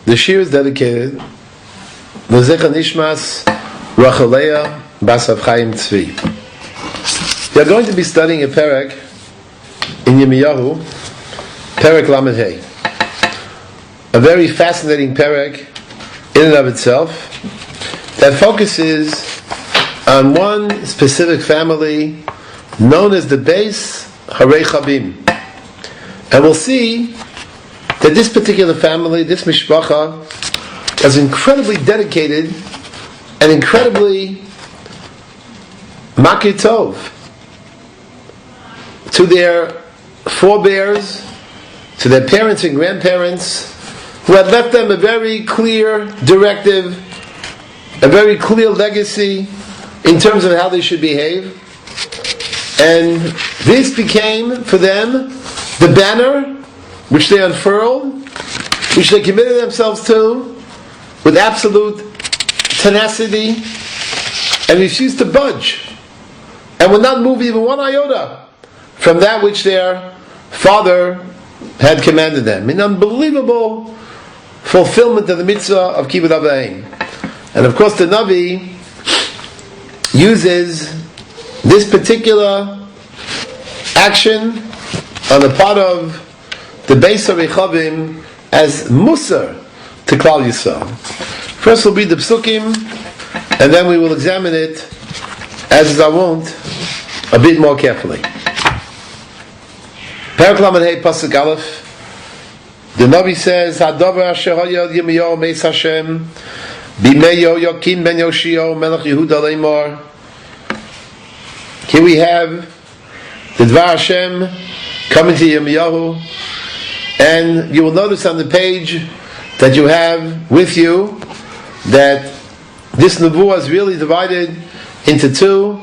The shiur is dedicated L'zecha Nishmas Rachaleya Bas Chaim Tzvi. We are going to be studying a Perek in Yirmiyahu, Perek Lamed Hey. A very fascinating Perek in and of itself that focuses on one specific family known as the Beis Harei Chavim. And we'll see that this particular family, this mishpacha, is incredibly dedicated and incredibly makir tov to their forebears, to their parents and grandparents, who had left them a very clear directive, a very clear legacy in terms of how they should behave. And this became for them the banner which they unfurled, which they committed themselves to with absolute tenacity and refused to budge and would not move even one iota from that which their father had commanded them. An unbelievable fulfillment of the mitzvah of kibbud av v'aim. And of course the Navi uses this particular action on the part of the Beis Harei Chavim as Musar to Klal Yisrael. First we'll read the Psukim, and then we will examine it, as I won't, a bit more carefully. Perek Lamed Hey Pasuk Aleph. The Navi says, Hadavar asher hayad Yirmiyahu meis Hashem bimei Yoyakim ben Yoshio melech Yehuda leimor. Here we have the Dvar Hashem coming to Yirmiyahu. And you will notice on the page that you have with you that this nevuah is really divided into two.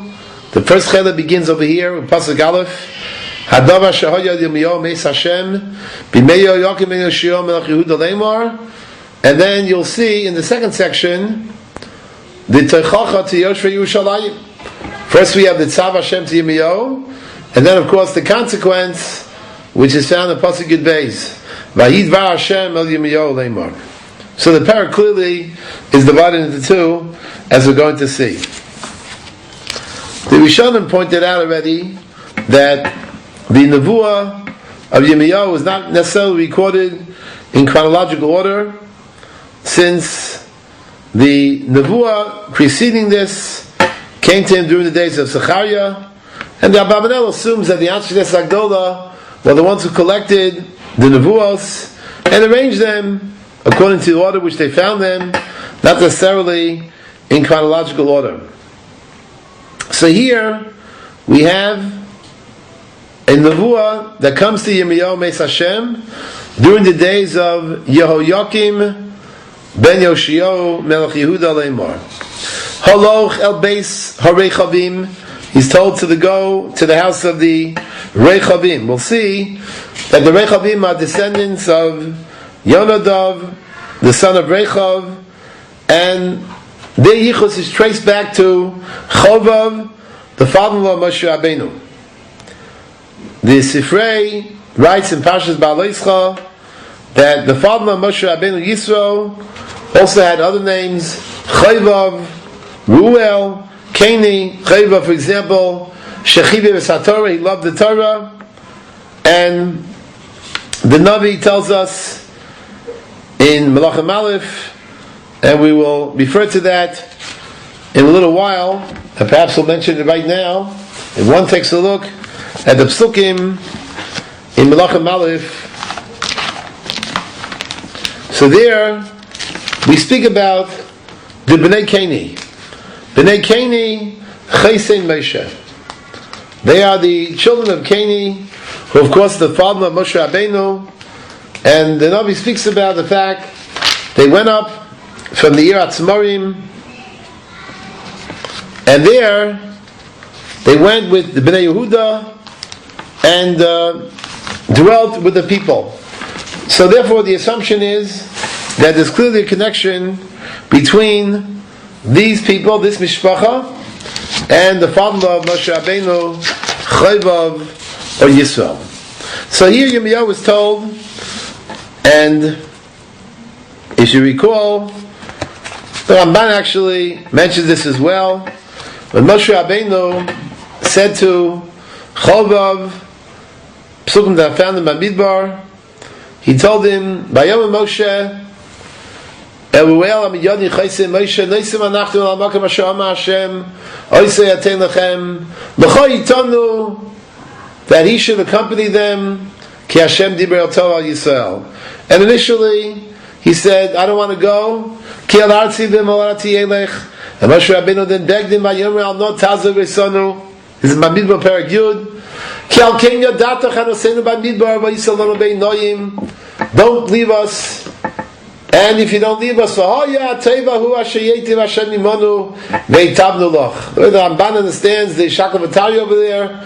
The first chelek begins over here with Pasuk Aleph. Hadavar shehayad Yirmiyahu meis Hashem bimei Yoyakim ben Yoshio melech Yehuda leimor. And then you'll see in the second section the Teichacha to Yoshvei Yerushalayim. First we have the Tzav Hashem to Yirmiyahu, and then of course the consequence, which is found in Pasuk Yud Beis. Vayidvar Hashem el Yirmiyahu leimor. So the parah clearly is divided into two, as we're going to see. The Rishonim pointed out already that the nevuah of Yirmiyahu is not necessarily recorded in chronological order, since the nevuah preceding this came to him during the days of Zechariah, and the Ababanel assumes that the Anshe Agdola were the ones who collected the nevuos and arranged them according to the order which they found them, not necessarily in chronological order. So here we have a nevuah that comes to Yirmiyahu meis Hashem during the days of Yehoyakim ben Yoshio melech Yehuda leimor. Haloch el Beis Harei Chavim. He's told to go to the house of the Rechavim. We'll see that the Rechavim are descendants of Yonadav, the son of Rechav, and their yichus is traced back to Chovav, the father-in-law of Moshe Rabbeinu. The Sifrei writes in Parshas Ba'aleischa that the father-in-law of Moshe Rabbeinu, Yisro, also had other names, Chovav, Ruel, Keni, Chayva, for example, Shechive v'Satorah, he loved the Torah, and the Navi tells us in Melachim Aleph, and we will refer to that in a little while, and perhaps we'll mention it right now. If one takes a look at the Psukim in Melachim Aleph, so there we speak about the Bnei Keni. Bnei Keni, Chaysein Moshe. They are the children of Keni, who of course the father of Moshe Rabbeinu, and the Navi speaks about the fact they went up from the Ir Atzmorim, and there they went with the Bnei Yehuda and dwelt with the people. So therefore the assumption is that there's clearly a connection between these people, this mishpacha, and the father-in-law of Moshe Rabbeinu, Chayvav or Yisrael. So here Yirmiyahu was told, and If you recall, the Ramban actually mentions this as well. When Moshe Rabbeinu said to Chovav, Psukim that I found in Bamidbar, he told him, Bayom Moshe, Eluel Amiyodi Chaysim Moshe, Noisim Anachnu Al Makam Asher Amar Hashem, Oisei Yatein Lechem, L'cho Yitonu, that he should accompany them, Ki Hashem Diber El Torah Al Yisrael. And initially, he said, I don't want to go, Ki Al Artzi B'Molarati Yelech, and Moshe Rabbeinu then begged him, Vayomer Al Not Tazer V'Sonu, this is Bamidbar Perek Yud, Ki Al Ken Yadatach Hanosenu Bamidbar V'Yisrael Lanu Bein Noyim, don't leave us. And if you don't leave us, the Ramban understands the Shakal Vatari over there.